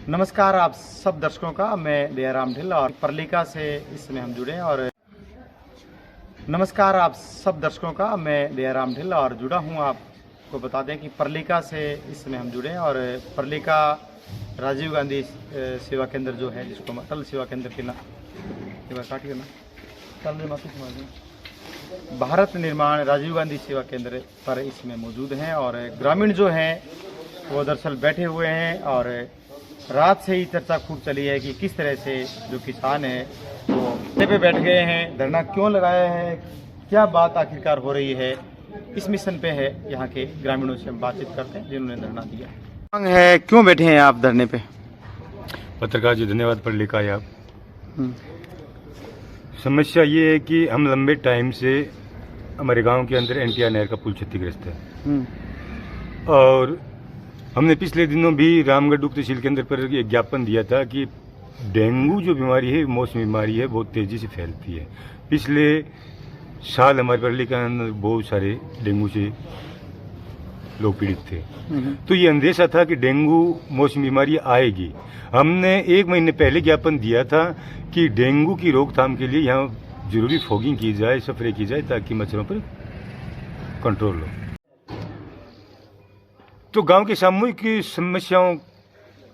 नमस्कार आप सब दर्शकों का। मैं दयाराम ढिल और परलिका से इस समय हम जुड़े हैं और नमस्कार आप सब दर्शकों का। मैं दयाराम ढिल और जुड़ा हूं। आपको बता दें कि परलिका से इस समय हम जुड़े हैं और परलिका राजीव गांधी सेवा केंद्र जो है, जिसको हम अटल सेवा केंद्र के भारत निर्माण राजीव गांधी सेवा केंद्र पर इसमें मौजूद हैं और ग्रामीण जो हैं वो दरअसल बैठे हुए हैं और रात से ही चर्चा खूब चली है कि किस तरह से जो किसान है वो धरने पे बैठ गए हैं, धरना क्यों लगाया है, क्या बात आखिरकार हो रही है, इस मिशन पे है। यहाँ के ग्रामीणों से हम बातचीत करते हैं जिन्होंने धरना दिया मांग है। क्यों बैठे हैं आप धरने पे? पत्रकार जी धन्यवाद पर लिखा है आप। समस्या ये है कि हम लंबे टाइम से हमारे गांव के अंदर एनटीआर नहर का पुल क्षतिग्रस्त है और हमने पिछले दिनों भी रामगढ़ उप तहसील केंद्र पर एक ज्ञापन दिया था कि डेंगू जो बीमारी है, मौसमी बीमारी है, बहुत तेजी से फैलती है। पिछले साल हमारे परली के अंदर बहुत सारे डेंगू से लोग पीड़ित थे, तो ये अंदेशा था कि डेंगू मौसमी बीमारी आएगी। हमने 1 महीने पहले ज्ञापन दिया था कि डेंगू की रोकथाम के लिए यहाँ जरूरी फॉगिंग की जाए, स्प्रे की जाए ताकि मच्छरों पर कंट्रोल हो। तो गांव की सामूहिक समस्याओं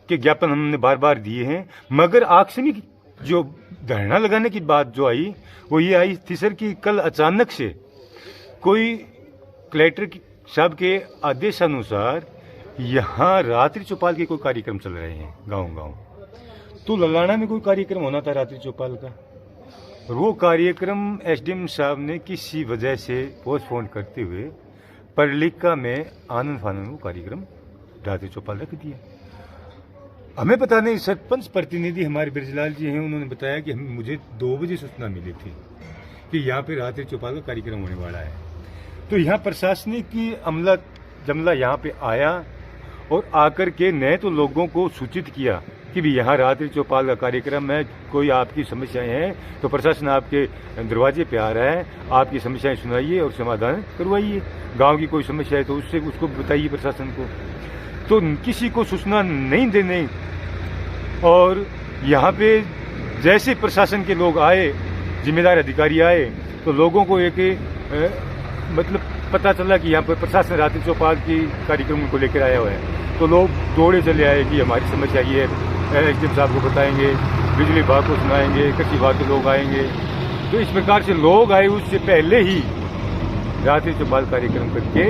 के ज्ञापन हमने बार बार दिए हैं, मगर आकस्मिक जो धरना लगाने की बात जो आई वो ये आई थी सर कि कल अचानक से कोई कलेक्टर साहब के आदेशानुसार यहाँ रात्रि चौपाल के कोई कार्यक्रम चल रहे हैं गांव। तो ललाना में कोई कार्यक्रम होना था रात्रि चौपाल का, और वो कार्यक्रम एसडीएम साहब ने किसी वजह से पोस्टपोन करते हुए परलिका में आनंद फानंद को कार्यक्रम रात्रि चौपाल रख दिया। हमें पता नहीं, सरपंच प्रतिनिधि हमारे ब्रजलाल जी हैं, उन्होंने बताया कि मुझे 2 बजे सूचना मिली थी कि यहाँ पे रात्रि चौपाल का कार्यक्रम होने वाला है। तो यहाँ प्रशासनिक की अमला जमला यहाँ पे आया और आकर के न तो लोगों को सूचित किया कि भी यहाँ रात्रि चौपाल का कार्यक्रम है, कोई आपकी समस्याएं हैं तो प्रशासन आपके दरवाजे पे आ रहा है, आपकी समस्याएं सुनाइए और समाधान करवाइए। गांव की कोई समस्या है तो उसको बताइए प्रशासन को। तो किसी को सूचना नहीं देने और यहाँ पे जैसे प्रशासन के लोग आए, जिम्मेदार अधिकारी आए, तो लोगों को एक मतलब पता चला कि यहाँ पर प्रशासन रात्रि चौपाल की कार्यक्रम को लेकर आया हुआ है, तो लोग दौड़े चले आए कि हमारी समस्या ये है, एसडीएम साहब को बताएंगे, बिजली विभाग को सुनाएंगे, कृषि विभाग के लोग आएंगे। तो इस प्रकार से लोग आए, उससे पहले ही रात्रि चौपाल कार्यक्रम करके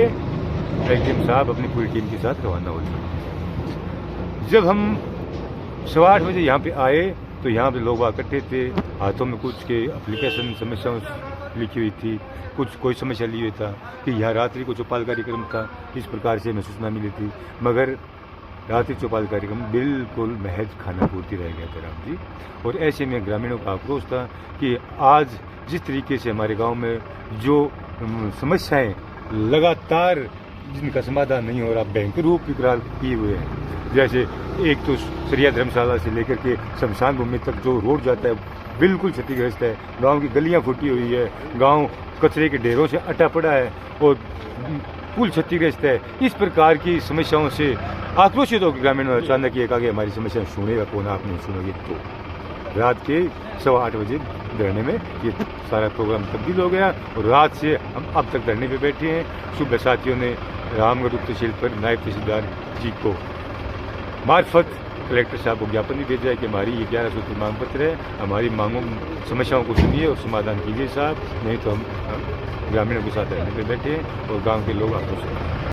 एसडीएम साहब अपनी पूरी टीम के साथ रवाना हो गए। जब हम 8:15 बजे यहाँ पे आए तो यहाँ पे लोग इकट्ठे थे, हाथों में कुछ के एप्लीकेशन समस्याओं लिखी हुई थी, कुछ कोई समस्या ली हुई था कि यहाँ रात्रि को चौपाल कार्यक्रम था, इस प्रकार से हमें सूचना मिली थी। मगर रात्रि चौपाल कार्यक्रम बिल्कुल महज खाना पूर्ति रह गया था राम जी। और ऐसे में ग्रामीणों का आक्रोश था कि आज जिस तरीके से हमारे गांव में जो समस्याएं लगातार जिनका समाधान नहीं हो रहा, भयंकर रूप विकराल किए हुए हैं, जैसे एक तो सरिया धर्मशाला से लेकर के शमशान भूमि तक जो रोड जाता है बिल्कुल क्षतिग्रस्त है, गांव की गलियां फूटी हुई है, गांव कचरे के ढेरों से अटा पड़ा है और पुल क्षतिग्रस्त है। इस प्रकार की समस्याओं से आक्रोशित होकर ग्रामीणों ने अचानक ये कहा कि हमारी समस्या सुनेगा कौन, आप नहीं सुनोगे। तो रात के 8:15 बजे धरने में ये सारा प्रोग्राम तब्दील हो गया और रात से हम अब तक धरने पे बैठे हैं। सुबह साथियों ने रामगढ़ उप तहसील पर नायब तहसीलदार जी को मार्फत कलेक्टर साहब को ज्ञापन भी भेजा है कि हमारी ये 11 सूत्री मांग पत्र है, हमारी मांगों समस्याओं को सुनिए और समाधान कीजिए साहब, नहीं तो हम ग्रामीणों के साथ रहने पे बैठे हैं और गांव के लोग आक्रोशित हैं।